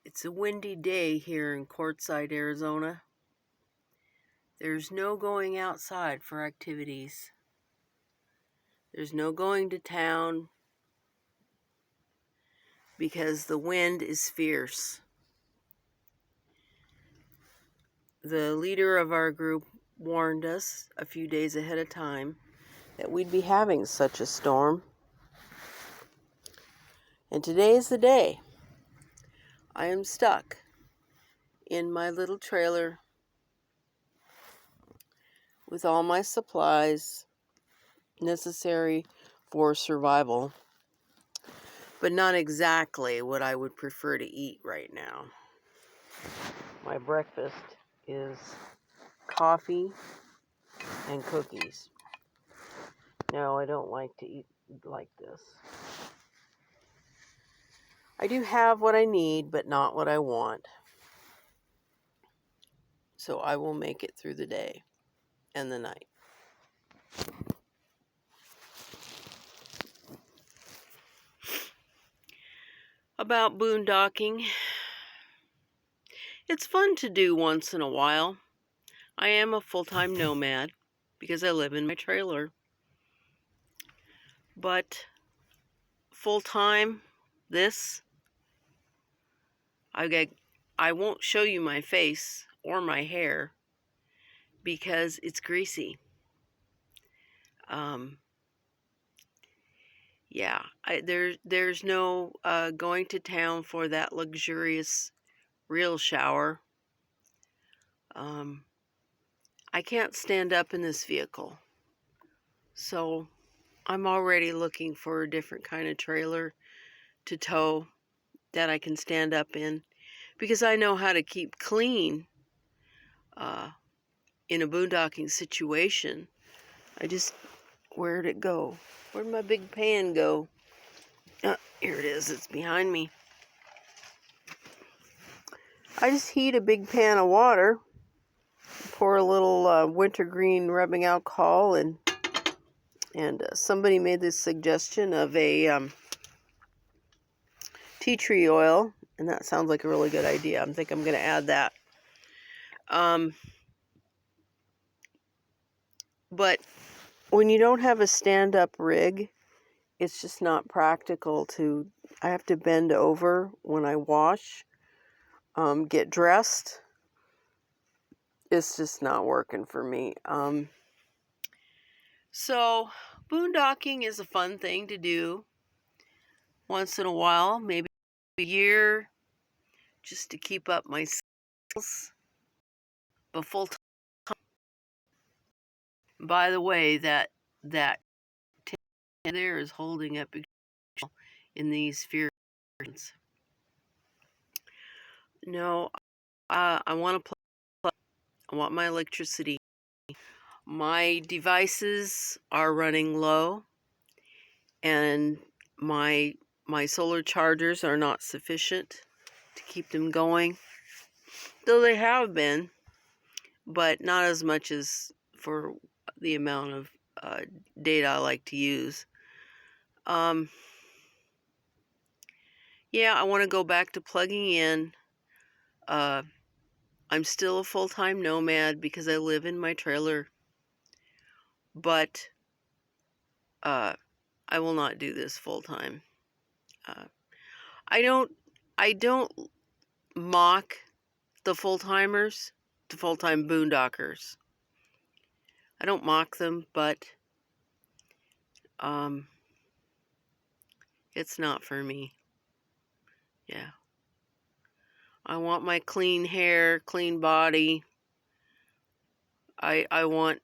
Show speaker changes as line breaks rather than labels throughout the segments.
It's a windy day here in Quartzite, Arizona. There's no going outside for activities. There's no going to town because the wind is fierce. The leader of our group warned us a few days ahead of time that we'd be having such a storm. And today is the day. I am stuck in my little trailer with all my supplies necessary for survival, but not exactly what I would prefer to eat right now. My breakfast is coffee and cookies. No, I don't like to eat like this. I do have what I need, but not what I want. So I will make it through the day and the night. About boondocking. It's fun to do once in a while. I am a full-time nomad because I live in my trailer. But full-time, I won't show you my face or my hair because it's greasy. There's no going to town for that luxurious real shower. I can't stand up in this vehicle, so I'm already looking for a different kind of trailer to tow that I can stand up in, because I know how to keep clean in a boondocking situation. Where'd it go? Where'd my big pan go? Here it is. It's behind me. I just heat a big pan of water, pour a little wintergreen rubbing alcohol, and somebody made this suggestion of a tea tree oil, and that sounds like a really good idea. I think I'm going to add that. But when you don't have a stand-up rig, it's just not practical I have to bend over when I wash, get dressed. It's just not working for me. So boondocking is a fun thing to do once in a while, maybe a year, just to keep up my skills. But full time. By the way, that there is holding up in these fears. No, I want to plug. I want my electricity. My devices are running low, and my solar chargers are not sufficient to keep them going. Though they have been, but not as much as for the amount of data I like to use. Yeah, I want to go back to plugging in. I'm still a full-time nomad because I live in my trailer, but I will not do this full-time. I don't mock the full-timers, the full-time boondockers. I don't mock them, but it's not for me. Yeah. I want my clean hair, clean body. I want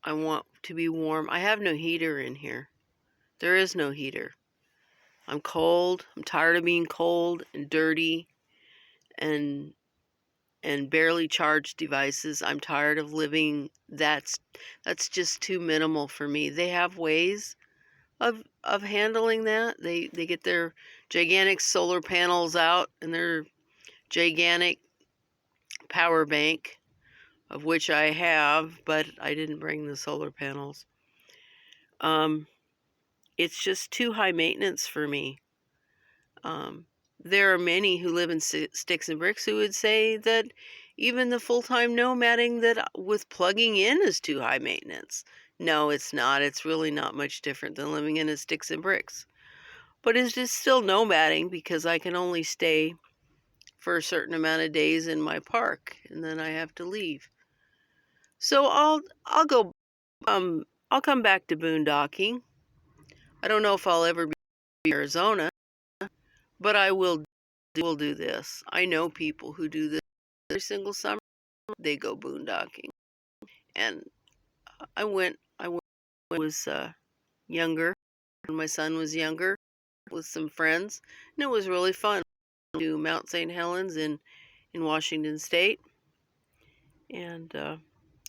to be warm. I have no heater in here. There is no heater. I'm cold. I'm tired of being cold and dirty and barely charged devices. I'm tired of living. That's just too minimal for me. They have ways of handling that. They get their gigantic solar panels out and their gigantic power bank, of which I have, but I didn't bring the solar panels. It's just too high maintenance for me. there are many who live in sticks and bricks who would say that even the full-time nomading that with plugging in is too high maintenance. No, it's not. It's really not much different than living in a sticks and bricks. But it's just still nomading because I can only stay for a certain amount of days in my park and then I have to leave. So I'll go I'll come back to boondocking. I don't know if I'll ever be in Arizona, but I will do this. I know people who do this every single summer. They go boondocking. And I went when I was younger, when my son was younger, with some friends, and it was really fun to Mount St. Helens in Washington State. And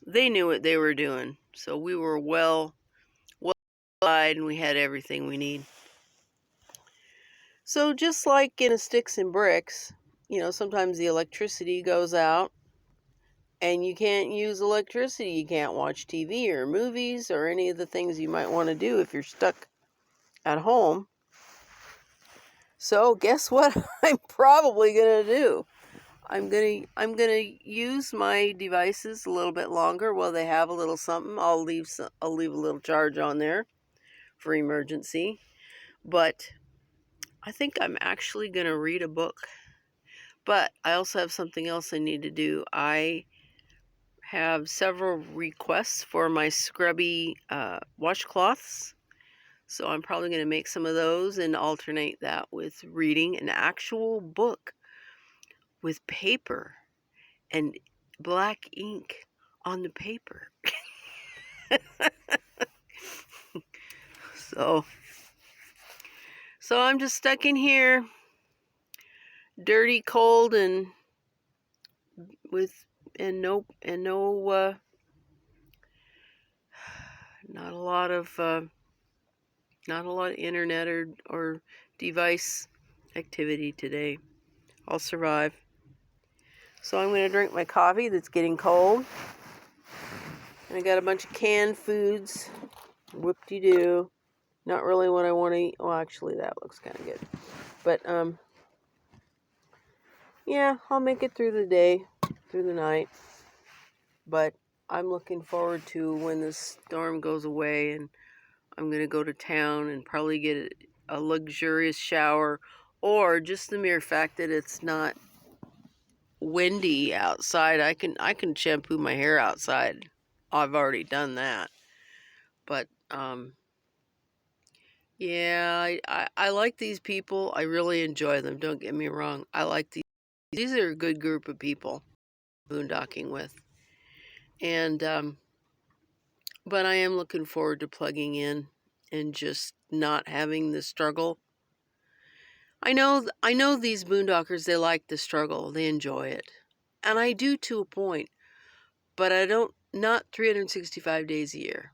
they knew what they were doing. So we were well supplied and we had everything we need. So just like in a sticks and bricks, sometimes the electricity goes out and you can't use electricity. You can't watch TV or movies or any of the things you might want to do if you're stuck at home. So guess what I'm probably going to do? I'm gonna use my devices a little bit longer while they have a little something. I'll leave a little charge on there for emergency. But I think I'm actually gonna read a book. But I also have something else I need to do. I have several requests for my scrubby washcloths. So I'm probably going to make some of those and alternate that with reading an actual book with paper and black ink on the paper. So I'm just stuck in here, dirty, cold, and no not a lot of internet or device activity today. I'll survive. So I'm going to drink my coffee that's getting cold. And I got a bunch of canned foods. Whoop-de-doo. Not really what I want to eat. Well, actually, that looks kind of good. But, yeah, I'll make it through the day, through the night. But I'm looking forward to when this storm goes away and I'm going to go to town and probably get a luxurious shower, or just the mere fact that it's not windy outside. I can shampoo my hair outside. I've already done that. But yeah, I like these people. I really enjoy them. Don't get me wrong. I like these. These are a good group of people boondocking with. And but I am looking forward to plugging in and just not having the struggle. I know these boondockers, they like the struggle. They enjoy it. And I do to a point. But I don't, not 365 days a year.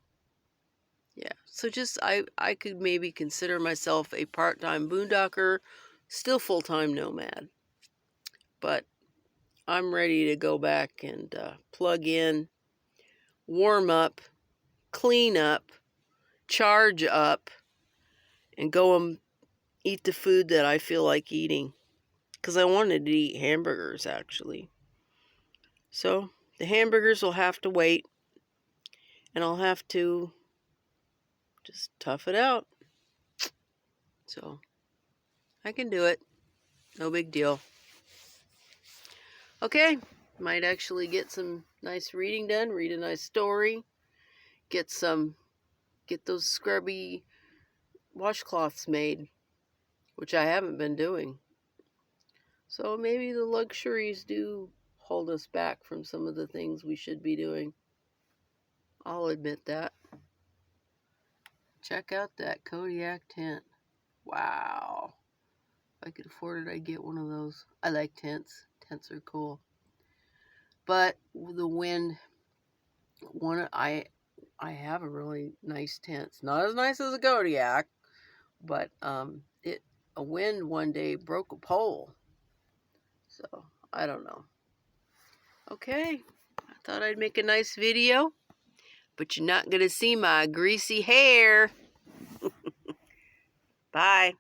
Yeah. So just I could maybe consider myself a part-time boondocker, still full-time nomad. But I'm ready to go back and plug in, warm up, clean up, charge up, and go and eat the food that I feel like eating. Because I wanted to eat hamburgers, actually. So the hamburgers will have to wait. And I'll have to just tough it out. So I can do it. No big deal. Okay. Might actually get some nice reading done. Read a nice story. Get those scrubby washcloths made, which I haven't been doing. So maybe the luxuries do hold us back from some of the things we should be doing. I'll admit that. Check out that Kodiak tent. Wow. If I could afford it, I'd get one of those. I like tents. Tents are cool. But the wind, I have a really nice tent. It's not as nice as a Kodiak, but a wind one day broke a pole. So, I don't know. Okay, I thought I'd make a nice video, but you're not going to see my greasy hair. Bye.